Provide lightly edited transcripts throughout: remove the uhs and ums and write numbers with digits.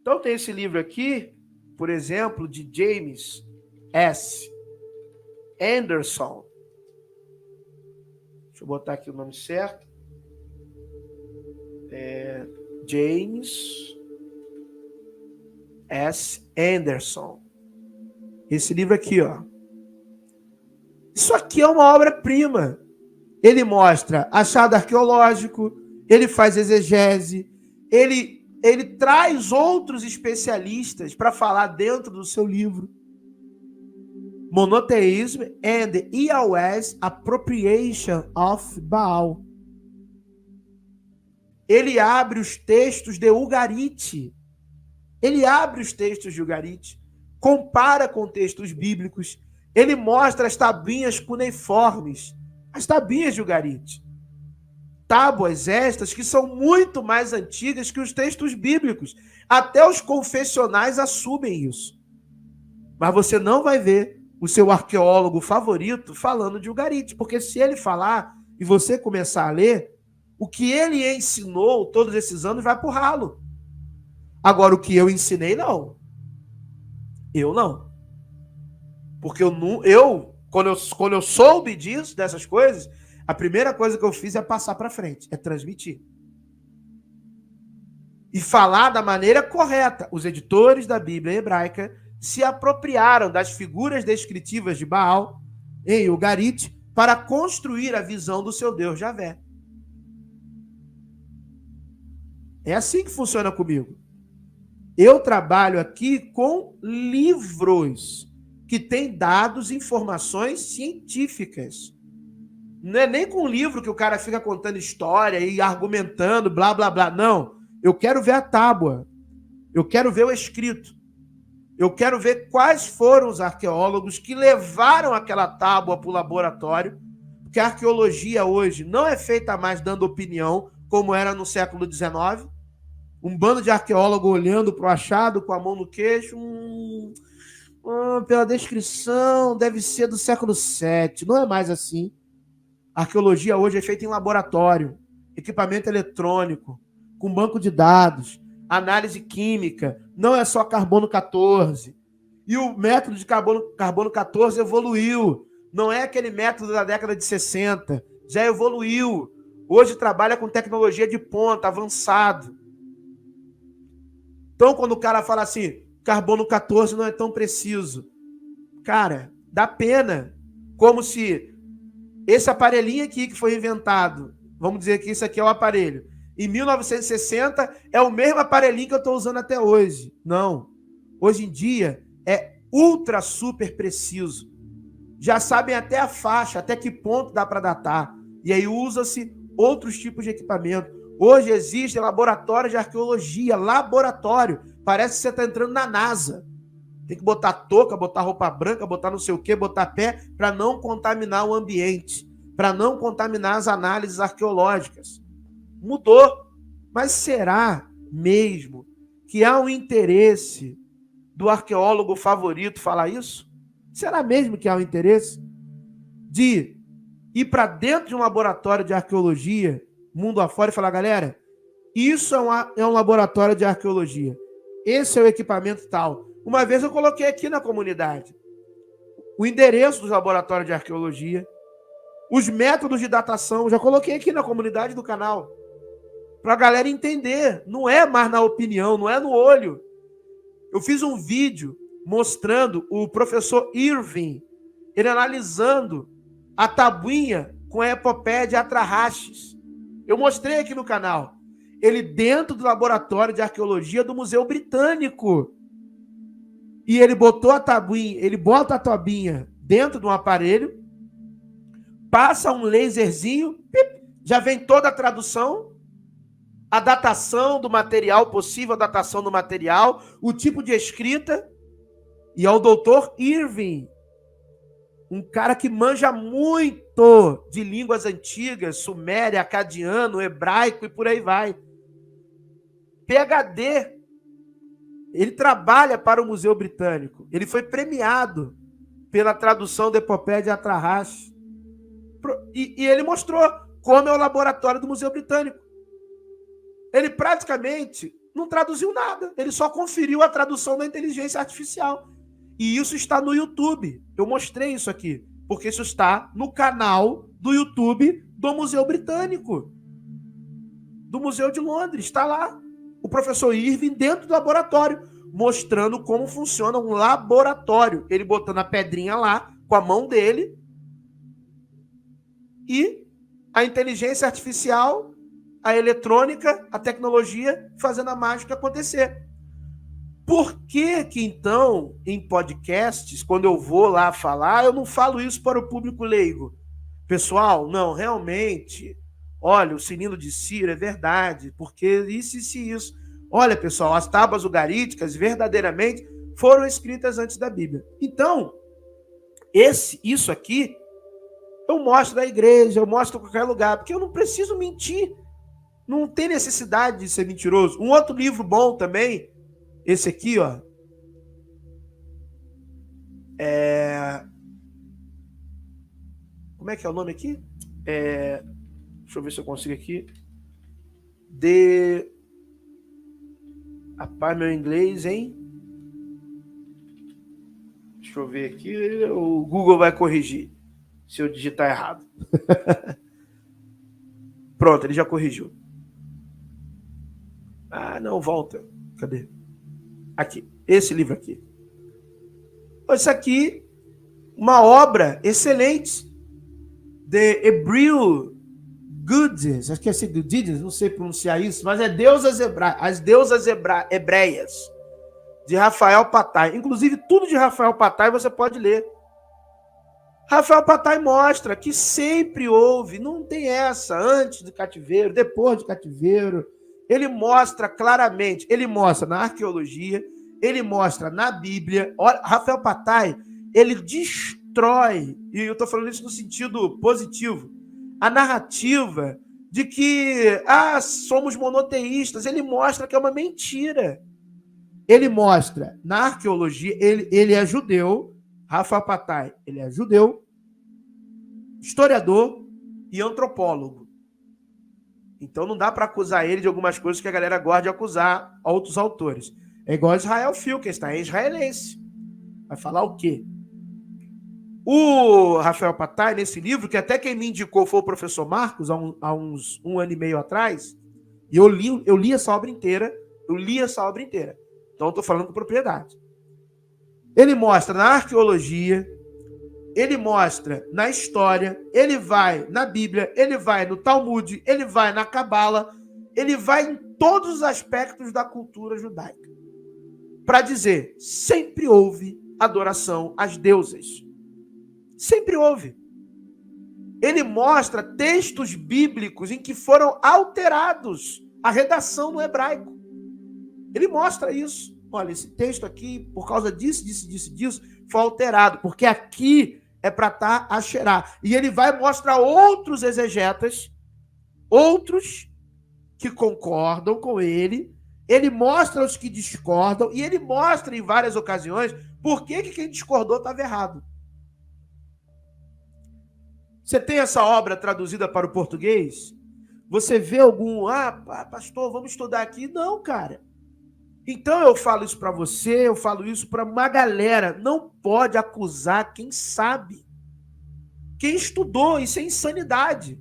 Então tem esse livro aqui, por exemplo, de James S. Anderson. Deixa eu botar aqui o nome certo. James S. Anderson. Esse livro aqui, ó. Isso aqui é uma obra-prima. Ele mostra achado arqueológico, ele faz exegese, ele traz outros especialistas para falar dentro do seu livro. Monotheism and Yahweh's Appropriation of Baal. Ele abre os textos de Ugarit. Ele abre os textos de Ugarit, compara com textos bíblicos, ele mostra as tabuinhas cuneiformes, as tabuinhas de Ugarit. Tábuas estas que são muito mais antigas que os textos bíblicos. Até os confessionais assumem isso. Mas você não vai ver o seu arqueólogo favorito falando de Ugarit, porque se ele falar e você começar a ler, o que ele ensinou todos esses anos vai pro ralo. Agora, o que eu ensinei, não. Eu não. Porque quando eu soube disso, dessas coisas, a primeira coisa que eu fiz é passar para frente, é transmitir. E falar da maneira correta. Os editores da Bíblia hebraica se apropriaram das figuras descritivas de Baal em Ugarit para construir a visão do seu Deus Javé. É assim que funciona comigo. Eu trabalho aqui com livros que têm dados e informações científicas. Não é nem com livro que o cara fica contando história e argumentando, blá, blá, blá. Não. Eu quero ver a tábua. Eu quero ver o escrito. Eu quero ver quais foram os arqueólogos que levaram aquela tábua para o laboratório, porque a arqueologia hoje não é feita mais dando opinião, como era no século XIX. Um bando de arqueólogo olhando para o achado com a mão no queixo. Pela descrição, deve ser do século VII. Não é mais assim. A arqueologia hoje é feita em laboratório, equipamento eletrônico, com banco de dados, análise química, não é só carbono 14. E o método de carbono 14 evoluiu. Não é aquele método da década de 60. Já evoluiu. Hoje trabalha com tecnologia de ponta, avançado. Então, quando o cara fala assim, carbono 14 não é tão preciso. Cara, dá pena. Como se esse aparelhinho aqui que foi inventado, vamos dizer que isso aqui é o aparelho, em 1960 é o mesmo aparelhinho que eu estou usando até hoje. Não. Hoje em dia é ultra super preciso. Já sabem até a faixa, até que ponto dá para datar. E aí usa-se outros tipos de equipamento. Hoje existe laboratório de arqueologia, laboratório. Parece que você está entrando na NASA. Tem que botar touca, botar roupa branca, botar não sei o quê, botar pé, para não contaminar o ambiente, para não contaminar as análises arqueológicas. Mudou. Mas será mesmo que há um interesse do arqueólogo favorito falar isso? Será mesmo que há um interesse de ir para dentro de um laboratório de arqueologia, mundo afora, e falar, galera, isso é um laboratório de arqueologia. Esse é o equipamento tal. Uma vez eu coloquei aqui na comunidade o endereço dos laboratórios de arqueologia, os métodos de datação, já coloquei aqui na comunidade do canal, para a galera entender. Não é mais na opinião, não é no olho. Eu fiz um vídeo mostrando o professor Irving, ele analisando a tabuinha com a epopeia de Atrahasis. Eu mostrei aqui no canal. Ele dentro do laboratório de arqueologia do Museu Britânico. E ele botou a tabuinha, ele bota a tabuinha dentro de um aparelho, passa um laserzinho, pip, já vem toda a tradução, a datação do material, possível datação do material, o tipo de escrita. E é o doutor Irving, um cara que manja muito de línguas antigas, sumério, acadiano, hebraico e por aí vai. PhD. Ele trabalha para o Museu Britânico. Ele foi premiado pela tradução da epopeia de Atrahasis. E ele mostrou como é o laboratório do Museu Britânico. Ele praticamente Não traduziu nada. Ele só conferiu a tradução da inteligência artificial. E isso está no YouTube. Eu mostrei isso aqui, porque isso está no canal do YouTube do Museu Britânico, do Museu de Londres. Está lá o professor Irving dentro do laboratório, mostrando como funciona um laboratório. Ele botando a pedrinha lá com a mão dele e a inteligência artificial, a eletrônica, a tecnologia fazendo a mágica acontecer. Por que que, então, em podcasts, quando eu vou lá falar, eu não falo isso para o público leigo? Pessoal, não, realmente, olha, o sininho de Ciro é verdade, porque isso. Olha, pessoal, as tábuas ugaríticas verdadeiramente foram escritas antes da Bíblia. Então, isso aqui, eu mostro na igreja, eu mostro em qualquer lugar, porque eu não preciso mentir. Não tem necessidade de ser mentiroso. Um outro livro bom também, esse aqui, ó. Como é que é o nome aqui? Deixa eu ver se eu consigo aqui. Rapaz, meu inglês, hein? Deixa eu ver aqui. O Google vai corrigir se eu digitar errado. Pronto, ele já corrigiu. Ah, não, volta. Cadê? Aqui, esse livro aqui. Isso aqui, uma obra excelente. The Hebrew Gods, acho que é assim, Gods, não sei pronunciar isso, mas é As Deusas Hebreias, de Rafael Patai. Inclusive, tudo de Rafael Patai você pode ler. Rafael Patai mostra que sempre houve, não tem essa, antes do cativeiro, depois do cativeiro. Ele mostra claramente, ele mostra na arqueologia, ele mostra na Bíblia. Olha, Rafael Patai, ele destrói, e eu estou falando isso no sentido positivo, a narrativa de que somos monoteístas. Ele mostra que é uma mentira. Ele mostra na arqueologia, ele é judeu, Rafael Patai, ele é judeu, historiador e antropólogo. Então não dá para acusar ele de algumas coisas que a galera gosta de acusar outros autores. É igual Israel Filkenstein, é israelense. Vai falar o quê? O Rafael Patai, nesse livro, que até quem me indicou foi o professor Marcos, há uns 1 ano e meio atrás, e eu li essa obra inteira, Então eu estou falando com propriedade. Ele mostra na arqueologia, ele mostra na história, ele vai na Bíblia, ele vai no Talmud, ele vai na Cabala, ele vai em todos os aspectos da cultura judaica. Para dizer, sempre houve adoração às deusas. Sempre houve. Ele mostra textos bíblicos em que foram alterados a redação no hebraico. Ele mostra isso. Olha, esse texto aqui, por causa disso, foi alterado, porque aqui é para estar a cheirar. E ele vai mostrar outros exegetas, outros que concordam com ele, ele mostra os que discordam, e ele mostra em várias ocasiões por que quem discordou estava errado. Você tem essa obra traduzida para o português? Você vê algum, pastor, vamos estudar aqui? Não, cara. Então eu falo isso para você, eu falo isso para uma galera. Não pode acusar quem sabe. Quem estudou, isso é insanidade.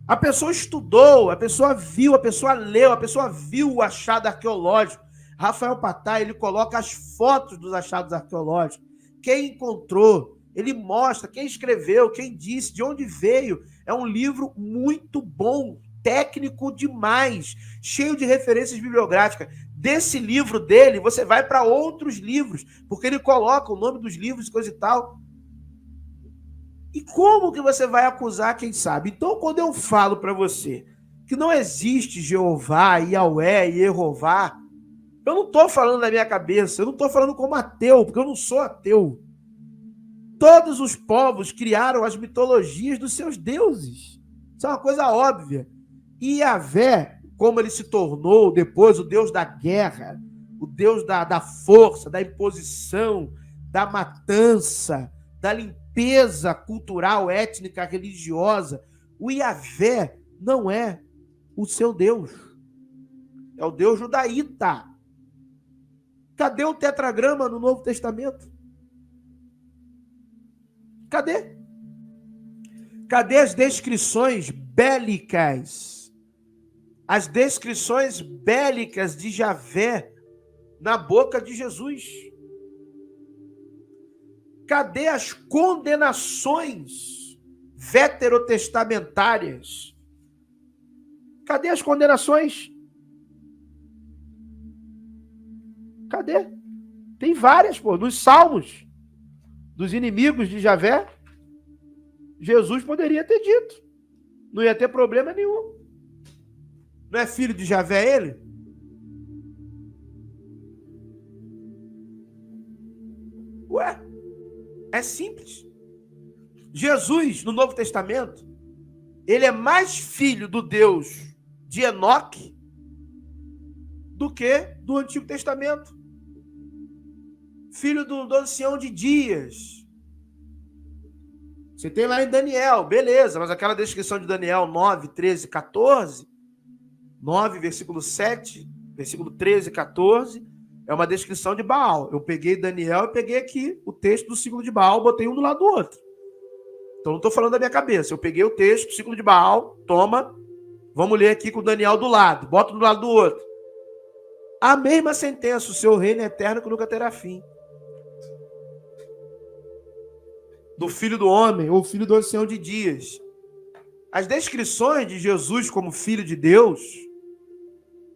A pessoa estudou, a pessoa viu, a pessoa leu, a pessoa viu o achado arqueológico. Rafael Patai, ele coloca as fotos dos achados arqueológicos. Quem encontrou, ele mostra quem escreveu, quem disse, de onde veio. É um livro muito bom, técnico demais, cheio de referências bibliográficas. Desse livro dele, você vai para outros livros, porque ele coloca o nome dos livros, coisa e tal. E como que você vai acusar quem sabe? Então, quando eu falo para você que não existe Jeová, Yahweh e Jeová, eu não estou falando da minha cabeça, eu não estou falando como ateu, porque eu não sou ateu. Todos os povos criaram as mitologias dos seus deuses. Isso é uma coisa óbvia. E Yahvé, como ele se tornou depois o Deus da guerra, o Deus da força, da imposição, da matança, da limpeza cultural, étnica, religiosa, o Yahvé não é o seu Deus. É o Deus judaíta. Cadê o tetragrama no Novo Testamento? Cadê? Cadê as descrições bélicas? As descrições bélicas de Javé na boca de Jesus? Cadê as condenações veterotestamentárias? Cadê as condenações? Cadê? Tem várias, pô. Nos Salmos dos inimigos de Javé, Jesus poderia ter dito. Não ia ter problema nenhum. Não é filho de Javé ele? Ué, é simples. Jesus, no Novo Testamento, ele é mais filho do Deus de Enoque do que do Antigo Testamento. Filho do ancião de Dias. Você tem lá em Daniel, beleza, mas aquela descrição de Daniel 9, 13, 14, 9, versículo 7, versículo 13, 14, é uma descrição de Baal. Eu peguei Daniel e peguei aqui o texto do ciclo de Baal, botei um do lado do outro. Então não estou falando da minha cabeça. Eu peguei o texto do ciclo de Baal, toma, vamos ler aqui com o Daniel do lado, bota um do lado do outro. A mesma sentença, o seu reino é eterno que nunca terá fim. Do filho do homem, ou filho do ancião de dias. As descrições de Jesus como filho de Deus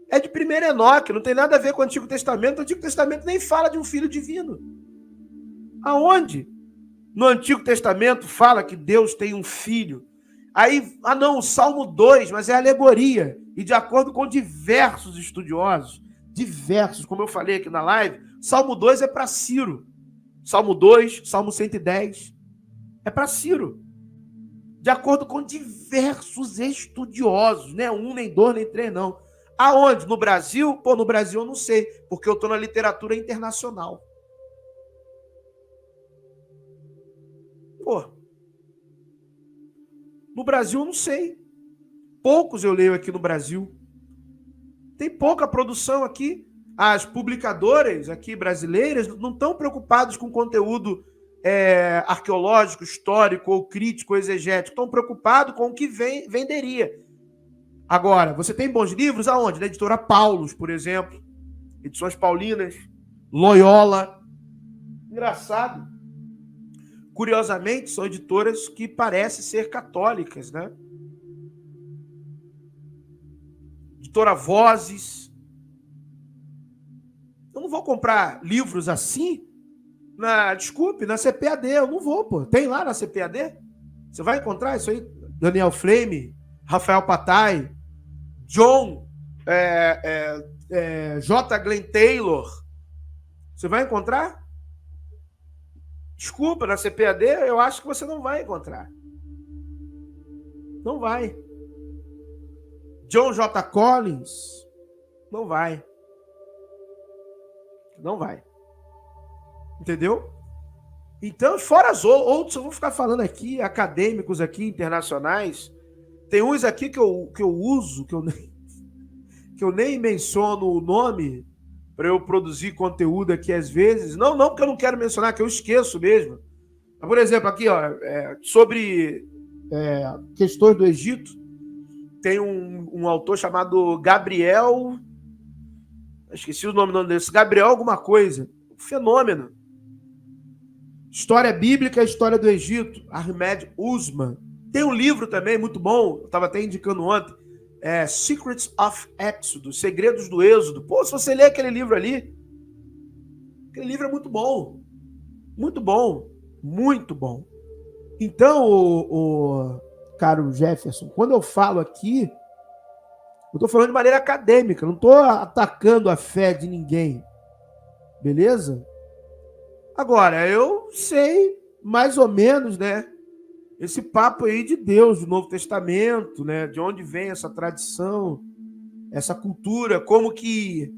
é de 1 Enoque, não tem nada a ver com o Antigo Testamento. O Antigo Testamento nem fala de um filho divino. Aonde? No Antigo Testamento fala que Deus tem um filho. Aí, não, o Salmo 2, mas é alegoria. E de acordo com diversos estudiosos, diversos, como eu falei aqui na live, Salmo 2 é para Ciro. Salmo 2, Salmo 110, é para Ciro. De acordo com diversos estudiosos, né? Um, nem dois, nem três, não. Aonde? No Brasil? Pô, no Brasil eu não sei, porque eu estou na literatura internacional. Pô, no Brasil eu não sei. Poucos eu leio aqui no Brasil. Tem pouca produção aqui. As publicadoras aqui brasileiras não estão preocupadas com conteúdo arqueológico, histórico ou crítico, exegético. Estão preocupados com o que venderia. Agora, você tem bons livros aonde? Na editora Paulus, por exemplo. Edições Paulinas, Loyola. Engraçado. Curiosamente, são editoras que parecem ser católicas, né? Editora Vozes. Eu não vou comprar livros assim desculpe, na CPAD. Eu não vou, pô. Tem lá na CPAD? Você vai encontrar isso aí? Daniel Flame, Rafael Patai, John, J. Glenn Taylor. Você vai encontrar? Desculpa, na CPAD eu acho que você não vai encontrar. Não vai. John J. Collins, não vai. Não vai. Entendeu? Então, fora as outros, eu vou ficar falando aqui, acadêmicos aqui, internacionais. Tem uns aqui que eu uso, que eu nem menciono o nome para eu produzir conteúdo aqui às vezes. Não porque eu não quero mencionar, que eu esqueço mesmo. Por exemplo, aqui, ó, sobre questões do Egito, tem um autor chamado Gabriel, esqueci o nome desse, Gabriel alguma coisa, fenômeno. História Bíblica e História do Egito, Ahmed Usman. Tem um livro também muito bom, eu estava até indicando ontem, Secrets of Exodus, Segredos do Êxodo. Pô, se você ler aquele livro ali, aquele livro é muito bom. Muito bom. Muito bom. Então, o caro Jefferson, quando eu falo aqui, eu estou falando de maneira acadêmica, não estou atacando a fé de ninguém. Beleza? Agora, eu sei mais ou menos, né, esse papo aí de Deus, do Novo Testamento, né, de onde vem essa tradição, essa cultura, como que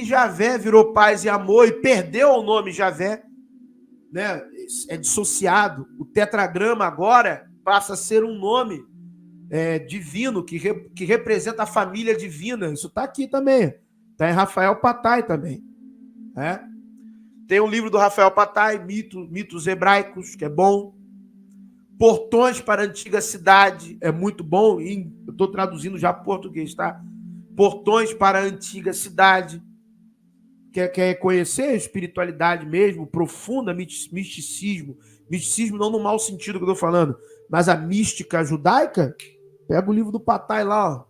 Javé virou paz e amor e perdeu o nome Javé, né, é dissociado. O tetragrama agora passa a ser um nome divino, que representa a família divina. Isso está aqui também. Está em Rafael Patai também. Tem um livro do Rafael Patai, Mitos Hebraicos, que é bom. Portões para a Antiga Cidade, é muito bom. Eu estou traduzindo já para o português, tá? Portões para a Antiga Cidade. Quer conhecer a espiritualidade mesmo, profunda, misticismo. Misticismo não no mau sentido que eu estou falando, mas a mística judaica. Pega o livro do Patai lá, ó.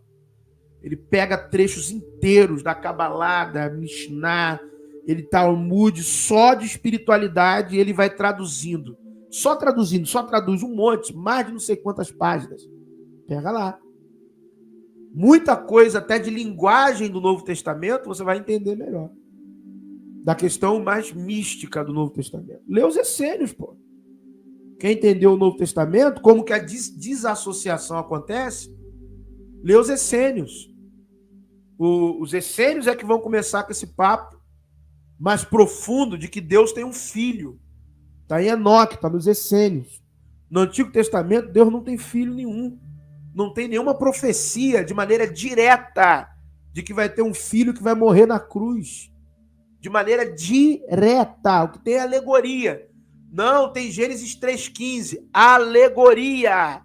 Ele pega trechos inteiros da Kabbalah, da Mishnah, ele Talmud, só de espiritualidade, e ele vai traduzindo. Só traduz um monte, mais de não sei quantas páginas. Pega lá. Muita coisa, até de linguagem do Novo Testamento, você vai entender melhor. Da questão mais mística do Novo Testamento. Lê os essênios, pô. Quem entendeu o Novo Testamento, como que a desassociação acontece, lê os essênios. Os essênios é que vão começar com esse papo mais profundo de que Deus tem um filho. Está em Enoque, está nos essênios. No Antigo Testamento, Deus não tem filho nenhum. Não tem nenhuma profecia de maneira direta de que vai ter um filho que vai morrer na cruz. De maneira direta. O que tem é alegoria. Não, tem Gênesis 3,15. Alegoria.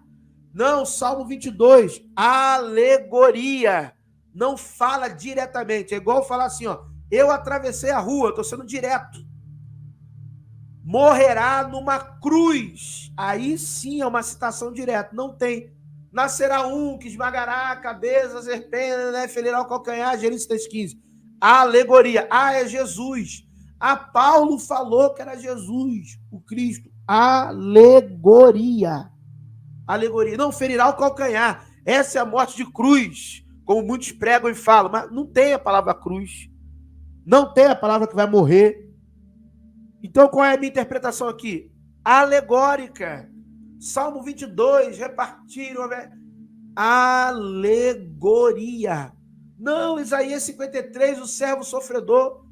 Não, Salmo 22. Alegoria. Não fala diretamente. É igual falar assim, ó. Eu atravessei a rua, estou sendo direto. Morrerá numa cruz. Aí sim é uma citação direta. Não tem. Nascerá um que esmagará a cabeça, a serpente, né? Ferirá o calcanhar. Gênesis 3,15. Alegoria. É Jesus. Paulo falou que era Jesus, o Cristo. Alegoria. Alegoria. Não, ferirá o calcanhar. Essa é a morte de cruz, como muitos pregam e falam. Mas não tem a palavra cruz. Não tem a palavra que vai morrer. Então, qual é a minha interpretação aqui? Alegórica. Salmo 22, repartiram. Alegoria. Não, Isaías 53, o servo sofredor.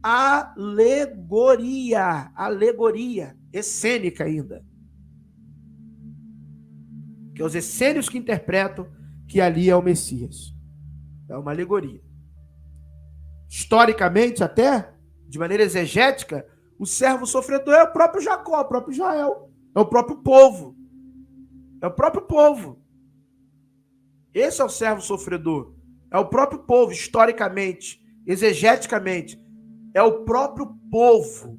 Alegoria. Alegoria. Essênica ainda. Que é os essênios que interpretam que ali é o Messias. É uma alegoria. Historicamente, até, de maneira exegética, o servo sofredor é o próprio Jacó, o próprio Israel. É o próprio povo. É o próprio povo. Esse é o servo sofredor. É o próprio povo, historicamente, exegeticamente. É o próprio povo.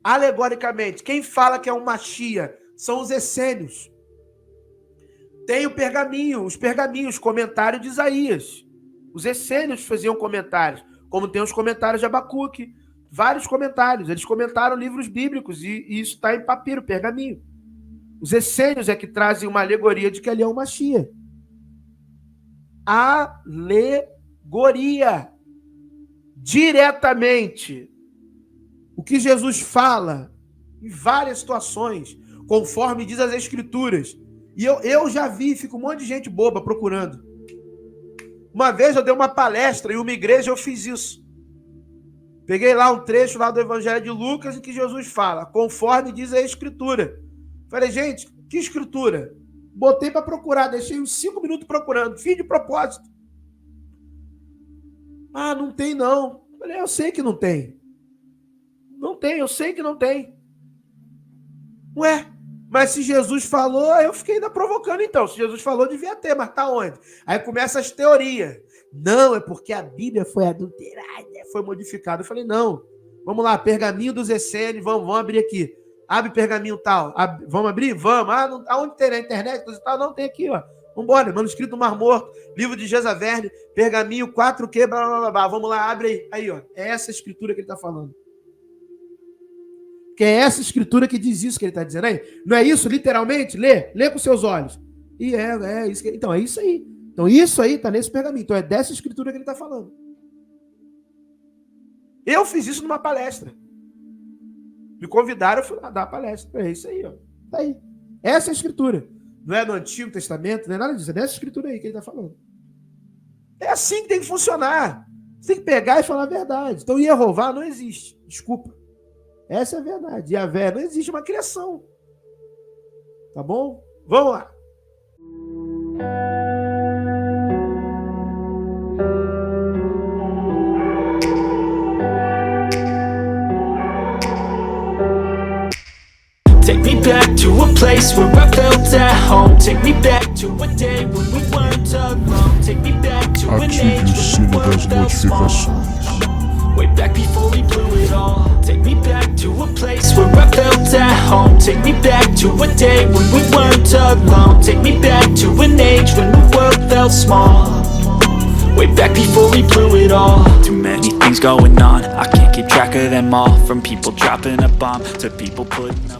Alegoricamente, quem fala que é um Machia são os essênios. Tem o pergaminho, os pergaminhos, comentário de Isaías. Os essênios faziam comentários, como tem os comentários de Abacuque, vários comentários. Eles comentaram livros bíblicos e isso está em papiro, pergaminho. Os essênios é que trazem uma alegoria de que ali é um Machia. Alegoria. Diretamente. O que Jesus fala em várias situações, conforme diz as Escrituras. E eu já vi, fica um monte de gente boba procurando. Uma vez eu dei uma palestra em uma igreja, eu fiz isso. Peguei lá um trecho lá do Evangelho de Lucas em que Jesus fala, conforme diz a Escritura. Falei, gente, que Escritura? Botei para procurar, deixei uns 5 minutos procurando, fiz de propósito. Não tem não. Falei, eu sei que não tem. Não tem, eu sei que não tem. Ué, mas se Jesus falou, eu fiquei ainda provocando então. Se Jesus falou, devia ter, mas tá onde? Aí começa as teorias. Não, é porque a Bíblia foi adulterada, foi modificada. Eu falei, não. Vamos lá, pergaminho dos essênios, vamos abrir aqui. Abre pergaminho tal. Vamos abrir? Vamos. Aonde tem na internet? Tal? Não, tem aqui, ó. Vambora, manuscrito do Mar Morto, livro de Jezaverne, pergaminho 4Q, blá, blá, blá, blá. Vamos lá, abre aí. Aí, ó. É essa escritura que ele está falando. Que é essa escritura que diz isso que ele está dizendo aí. Não é isso, literalmente? Lê com seus olhos. E é isso. Então, é isso aí. Então, isso aí está nesse pergaminho. Então, é dessa escritura que ele está falando. Eu fiz isso numa palestra. Me convidaram, eu fui lá dar a palestra. É isso aí, ó. Tá aí. Essa é a escritura. Não é no Antigo Testamento, não é nada disso. É nessa escritura aí que ele está falando. É assim que tem que funcionar. Você tem que pegar e falar a verdade. Então, Jeová não existe. Desculpa. Essa é a verdade. Yahvé não existe uma criação. Tá bom? Vamos lá. Take me back to a place where I felt at home. Take me back to a day when we weren't alone. Take me back to an Ative age o sino when the das world felt small. notificações. Way back before we blew it all. Take me back to a place where I felt at home. Take me back to a day when we weren't alone. Take me back to an age when the world felt small. Way back before we blew it all. Too many things going on, I can't keep track of them all. From people dropping a bomb to people putting up